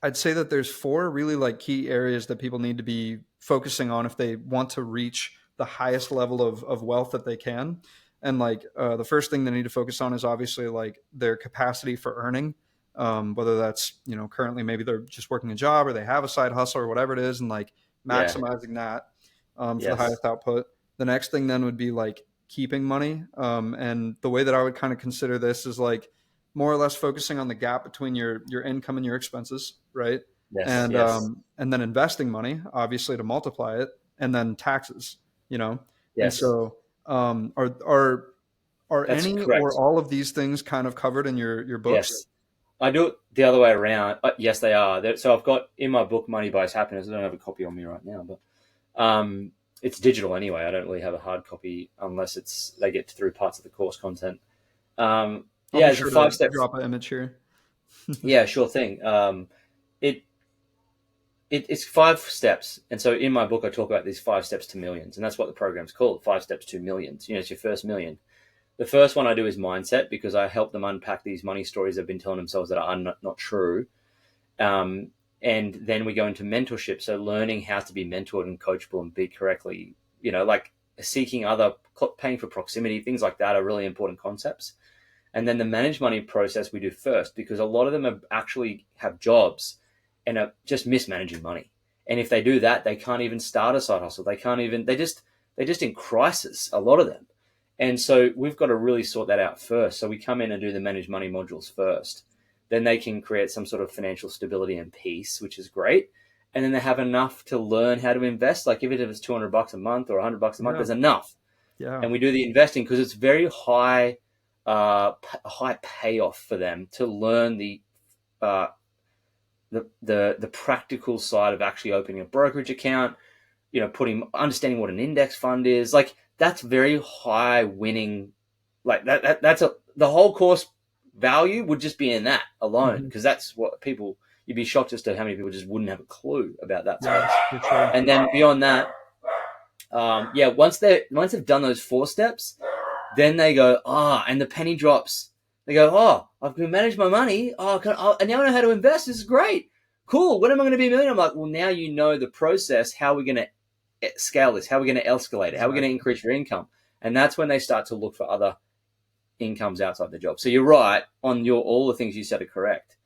I'd say that there's four really like key areas that people need to be focusing on if they want to reach the highest level of wealth that they can. And like the first thing they need to focus on is obviously like their capacity for earning, whether that's, you know, currently maybe they're just working a job or they have a side hustle or whatever it is, and like Yeah. maximizing that for the Yes. highest output. The next thing then would be like keeping money. And the way that I would kind of consider this is like more or less focusing on the gap between your income and your expenses, right? Yes. Yes. And then investing money, obviously, to multiply it, and then taxes, you know. And Yes. so, are That's any or correct. all of these things kind of covered in your books? Yes. I do it the other way around. Yes, they are. So I've got in my book, Money Buys Happiness. I don't have a copy on me right now, but it's digital anyway. I don't really have a hard copy unless it's they get through parts of the course content. I'll be Yeah, it's a sure to 5 step. drop an image here. Yeah, sure thing. It, it's 5 steps, and so in my book I talk about these 5 steps to millions, and that's what the program's called. 5 steps to millions. You know, it's your first million. The first one I do is mindset because I help them unpack these money stories they've been telling themselves that are not true. Um, and then we go into mentorship. So learning how to be mentored and coachable and be correctly, you know, like seeking other, paying for proximity, things like that are really important concepts. And then the manage money process we do first because a lot of them are actually have jobs and are just mismanaging money. And if they do that, they can't even start a side hustle. They can't even, they're just in crisis, a lot of them. And so we've got to really sort that out first. So we come in and do the manage money modules first. Then they can create some sort of financial stability and peace, which is great. And then they have enough to learn how to invest. Like if it's $200 a month or $100 a month, Yeah, there's enough. yeah, And we do the investing because it's very high payoff for them to learn uh, the practical side of actually opening a brokerage account, you know, understanding what an index fund is. Like that's very high winning. Like that's the whole course value would just be in that alone hmm because that's what people. You'd be shocked as to how many people just wouldn't have a clue about that yeah, space. for sure. And then beyond that, yeah, once they've done those 4 steps, then they go, and the penny drops. They go, I've been managed my money. And now I know how to invest. This is great. Cool. When am I going to be a million? I'm like, well, now you know the process. How are we going to scale this? How are we going to escalate it? How are we going to Exactly. increase your income? And that's when they start to look for other incomes outside the job. So you're right on all the things you said are correct.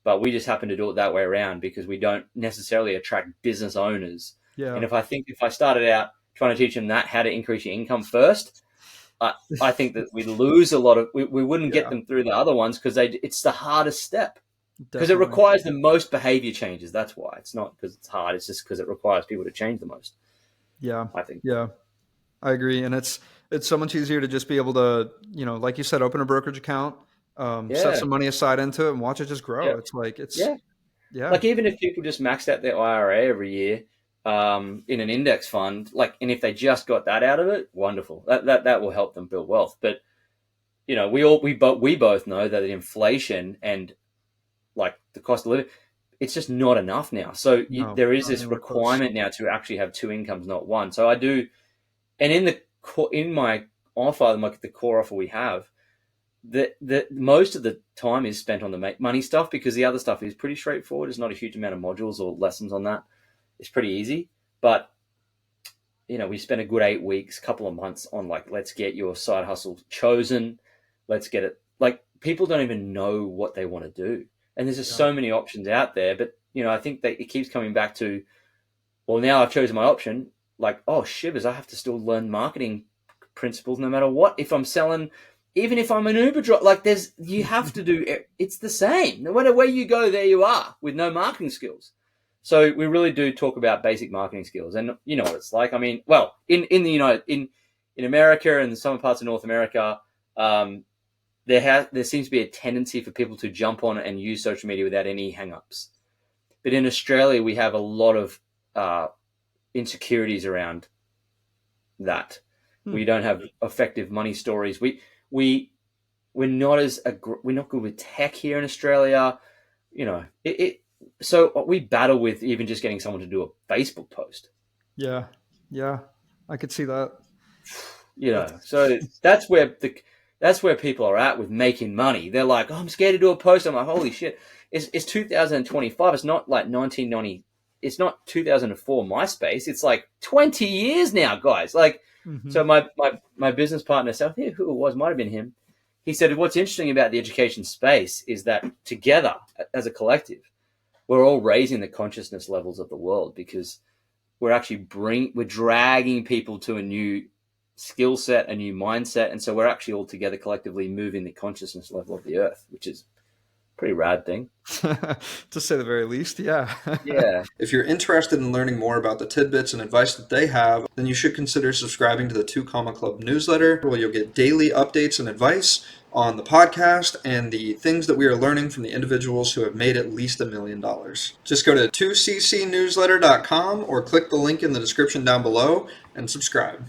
But we just happen to do it that way around because we don't necessarily attract business owners. And Yeah, if I started out trying to teach them how to increase your income first, I think that we lose a lot of we wouldn't get yeah, them through the other ones because it's the hardest step because it definitely. requires the most behavior changes. That's why it's not because it's hard. It's just because it requires people to change the most. Yeah, I think. yeah. I agree, and it's so much easier to just be able to, you know, like you said, open a brokerage account, set Yeah. some money aside into it, and watch it just Yeah. grow. It's like it's Yeah. yeah, Like even if people just maxed out their IRA every year in an index fund, like, and if they just got that out of it, wonderful. That will help them build wealth. But you know, we both know that inflation and like the cost of living, it's just not enough now. So no, there is not this anywhere close. requirement now to actually have two incomes, not one. So I do, and in my offer, like the core offer we have, the most of the time is spent on the money stuff because the other stuff is pretty straightforward. There's not a huge amount of modules or lessons on that. It's pretty easy, but you know, we spent a good 8 weeks, couple of months on like, let's get your side hustle chosen. Let's get it. Like people don't even know what they want to do. And there's just Yeah, so many options out there. But, you know, I think that it keeps coming back to, well, now I've chosen my option. Like, oh, shivers, I have to still learn marketing principles no matter what. If I'm selling, even if I'm an Uber driver, like you have to do, it's the same. No matter where you go, there you are with no marketing skills. So we really do talk about basic marketing skills, and you know what it's like. I mean, well, in the in America and some parts of North America, um, there seems to be a tendency for people to jump on and use social media without any hang-ups. But in Australia, we have a lot of uh, insecurities around that. hmm. We don't have effective money stories. We we're not we're not good with tech here in Australia. You know, so we battle with even just getting someone to do a Facebook post. Yeah, yeah. I could see that. You know, That's so that's where people are at with making money. They're like, oh, I'm scared to do a post. I'm like, holy shit. it's 2025. It's not like 1990. It's not 2004 MySpace. It's like 20 years now, guys. Like, Mm-hmm. so my business partner, so I think who it was, might have been him. He said, what's interesting about the education space is that together as a collective, we're all raising the consciousness levels of the world, because we're dragging people to a new skill set, a new mindset, and so we're actually all together collectively moving the consciousness level of the earth, which is a pretty rad thing. To say the very least, yeah. Yeah. If you're interested in learning more about the tidbits and advice that they have, then you should consider subscribing to the Two Comma Club newsletter, where you'll get daily updates and advice on the podcast and the things that we are learning from the individuals who have made at least $1 million. Just go to 2ccnewsletter.com or click the link in the description down below and subscribe.